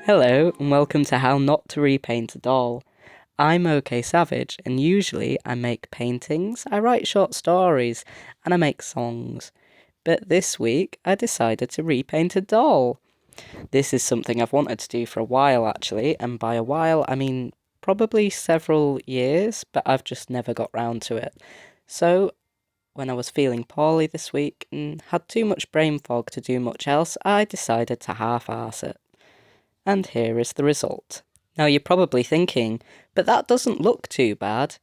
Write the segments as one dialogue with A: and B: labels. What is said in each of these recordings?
A: Hello, and welcome to How Not to Repaint a Doll. I'm OK Savage, and usually I make paintings, I write short stories, and I make songs. But this week I decided to repaint a doll. This is something I've wanted to do for a while actually, and by a while I mean probably several years, but I've just never got round to it. So, when I was feeling poorly this week and had too much brain fog to do much else, I decided to half-arse it. And here is the result. Now you're probably thinking, but that doesn't look too bad.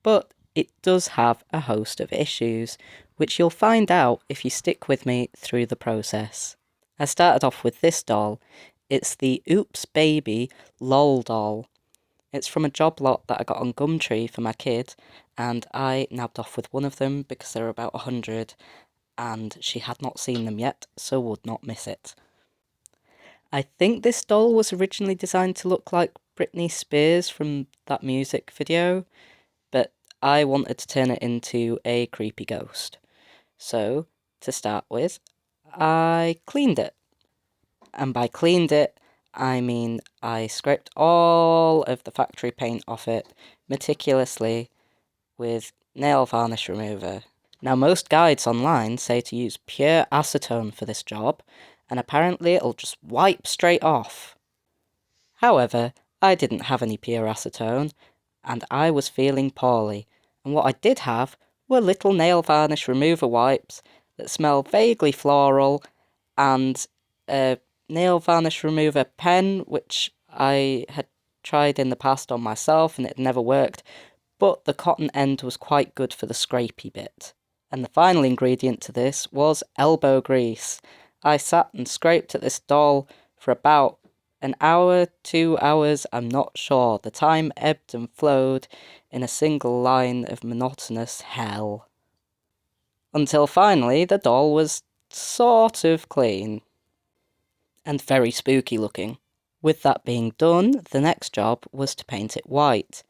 A: But it does have a host of issues, which you'll find out if you stick with me through the process. I started off with this doll. It's the Oops Baby LOL doll. It's from a job lot that I got on Gumtree for my kid, and I nabbed off with one of them because there were about 100, and she had not seen them yet, so would not miss it. I think this doll was originally designed to look like Britney Spears from that music video, but I wanted to turn it into a creepy ghost. So, to start with, I cleaned it. And by cleaned it, I mean I scraped all of the factory paint off it meticulously with nail varnish remover. Now, most guides online say to use pure acetone for this job, and apparently it'll just wipe straight off. However, I didn't have any pure acetone, and I was feeling poorly, and what I did have were little nail varnish remover wipes that smell vaguely floral, and a nail varnish remover pen, which I had tried in the past on myself and it never worked, but the cotton end was quite good for the scrapey bit. And the final ingredient to this was elbow grease. I sat and scraped at this doll for about an hour, 2 hours, I'm not sure. The time ebbed and flowed in a single line of monotonous hell. Until finally the doll was sort of clean. And very spooky looking. With that being done, the next job was to paint it white.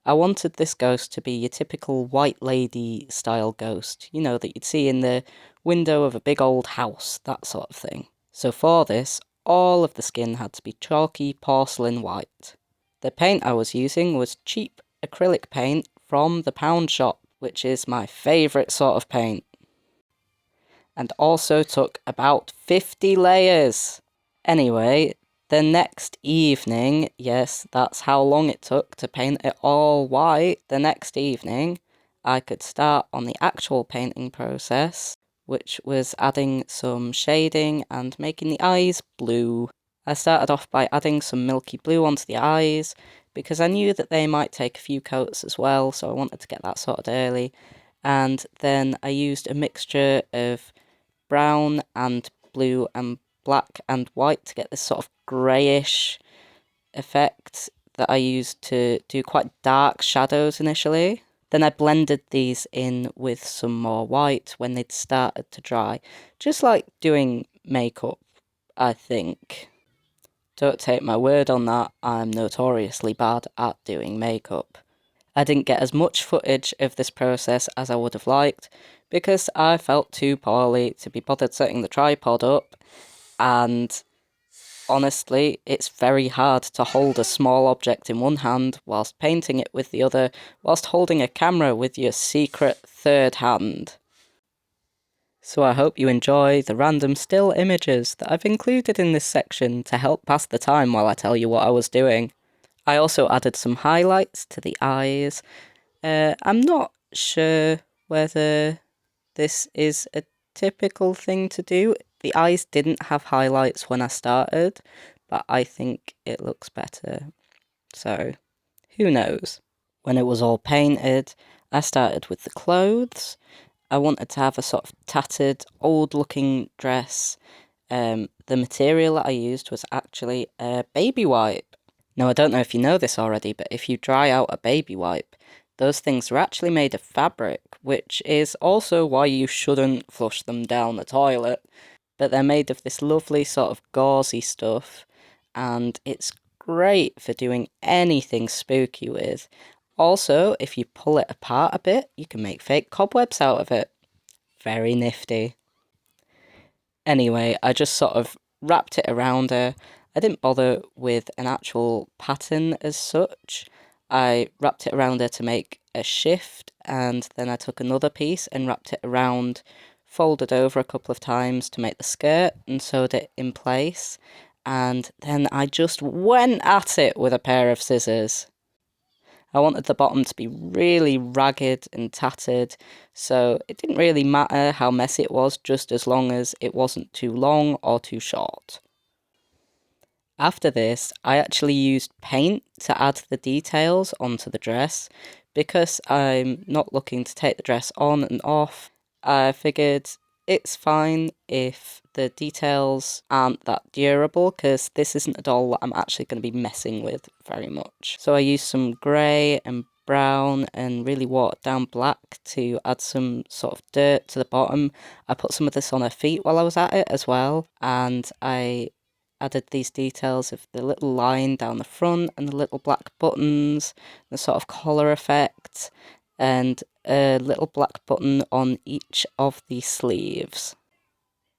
A: I wanted this ghost to be your typical white lady style ghost, you know, that you'd see in the window of a big old house, that sort of thing. So for this, all of the skin had to be chalky porcelain white. The paint I was using was cheap acrylic paint from the pound shop, which is my favourite sort of paint. And also took about 50 layers. Anyway, the next evening, yes, that's how long it took to paint it all white. The next evening, I could start on the actual painting process, which was adding some shading and making the eyes blue. I started off by adding some milky blue onto the eyes, because I knew that they might take a few coats as well, so I wanted to get that sorted early. And then I used a mixture of brown and blue and black and white to get this sort of greyish effect that I used to do quite dark shadows initially. Then I blended these in with some more white when they'd started to dry, just like doing makeup, I think. Don't take my word on that, I'm notoriously bad at doing makeup. I didn't get as much footage of this process as I would have liked because I felt too poorly to be bothered setting the tripod up, and honestly, it's very hard to hold a small object in one hand whilst painting it with the other, whilst holding a camera with your secret third hand. So I hope you enjoy the random still images that I've included in this section to help pass the time while I tell you what I was doing. I also added some highlights to the eyes. I'm not sure whether this is a typical thing to do. The eyes didn't have highlights when I started, but I think it looks better. So, who knows? When it was all painted, I started with the clothes. I wanted to have a sort of tattered, old-looking dress. The material that I used was actually a baby wipe. Now, I don't know if you know this already, but if you dry out a baby wipe, those things are actually made of fabric, which is also why you shouldn't flush them down the toilet. But they're made of this lovely sort of gauzy stuff, and it's great for doing anything spooky with. Also, if you pull it apart a bit, you can make fake cobwebs out of it. Very nifty. Anyway, I just sort of wrapped it around her. I didn't bother with an actual pattern as such. I wrapped it around her to make a shift, and then I took another piece and wrapped it around, folded over a couple of times to make the skirt, and sewed it in place. And then I just went at it with a pair of scissors. I wanted the bottom to be really ragged and tattered, so it didn't really matter how messy it was, just as long as it wasn't too long or too short. After this, I actually used paint to add the details onto the dress. Because I'm not looking to take the dress on and off, I figured it's fine if the details aren't that durable, because this isn't a doll that I'm actually going to be messing with very much. So I used some grey and brown and really watered down black to add some sort of dirt to the bottom. I put some of this on her feet while I was at it as well, and I added these details of the little line down the front and the little black buttons, the sort of collar effect, and a little black button on each of the sleeves.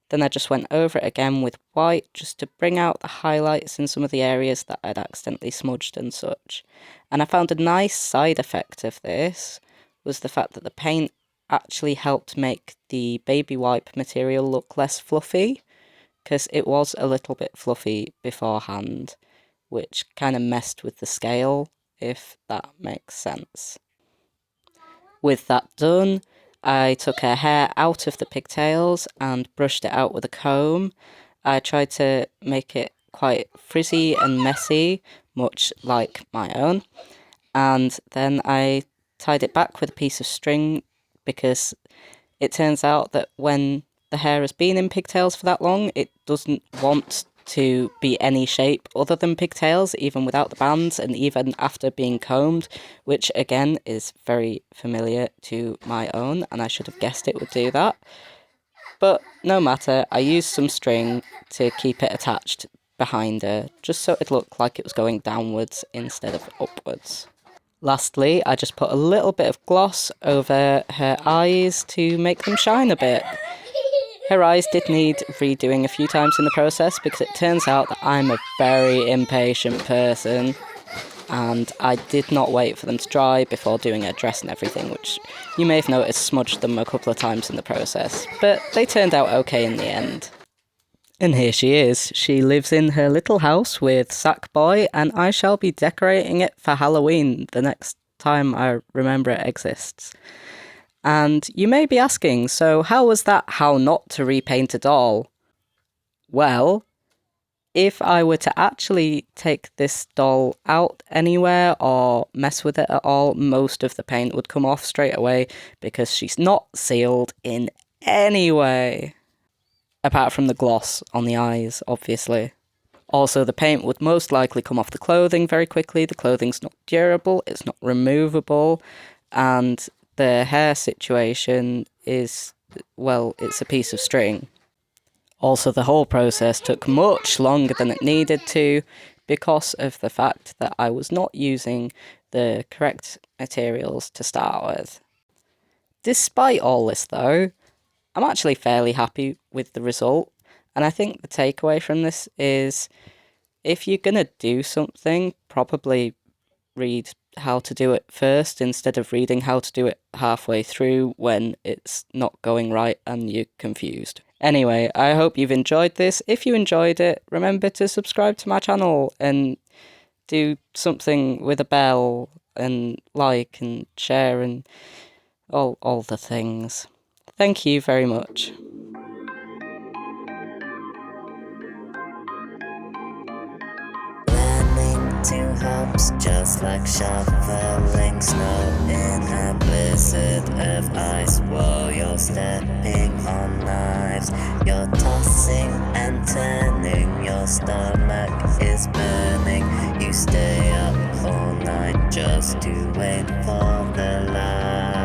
A: Then I just went over it again with white just to bring out the highlights in some of the areas that I'd accidentally smudged and such. And I found a nice side effect of this was the fact that the paint actually helped make the baby wipe material look less fluffy, because it was a little bit fluffy beforehand, which kind of messed with the scale, if that makes sense. With that done, I took her hair out of the pigtails and brushed it out with a comb. I tried to make it quite frizzy and messy, much like my own, and then I tied it back with a piece of string, because it turns out that when the hair has been in pigtails for that long, it doesn't want to be any shape other than pigtails, even without the bands and even after being combed, which again is very familiar to my own, and I should have guessed it would do that. But no matter, I used some string to keep it attached behind her, just so it looked like it was going downwards instead of upwards. Lastly, I just put a little bit of gloss over her eyes to make them shine a bit. Her eyes did need redoing a few times in the process, because it turns out that I'm a very impatient person, and I did not wait for them to dry before doing her dress and everything, which you may have noticed smudged them a couple of times in the process, but they turned out okay in the end. And here she is. She lives in her little house with Sackboy, and I shall be decorating it for Halloween the next time I remember it exists. And you may be asking, so how was that how not to repaint a doll? Well, if I were to actually take this doll out anywhere or mess with it at all, most of the paint would come off straight away, because she's not sealed in any way. Apart from the gloss on the eyes, obviously. Also, the paint would most likely come off the clothing very quickly. The clothing's not durable, it's not removable, and the hair situation is, well, it's a piece of string. Also, the whole process took much longer than it needed to, because of the fact that I was not using the correct materials to start with. Despite all this though, I'm actually fairly happy with the result, and I think the takeaway from this is, if you're gonna do something, probably read how to do it first instead of reading how to do it halfway through when it's not going right and you're confused. Anyway, I hope you've enjoyed this. If you enjoyed it, remember to subscribe to my channel and do something with a bell and like and share and all the things. Thank you very much.
B: Two hops, just like shoveling snow in a blizzard of ice. While you're stepping on knives, you're tossing and turning, your stomach is burning. You stay up all night just to wait for the light.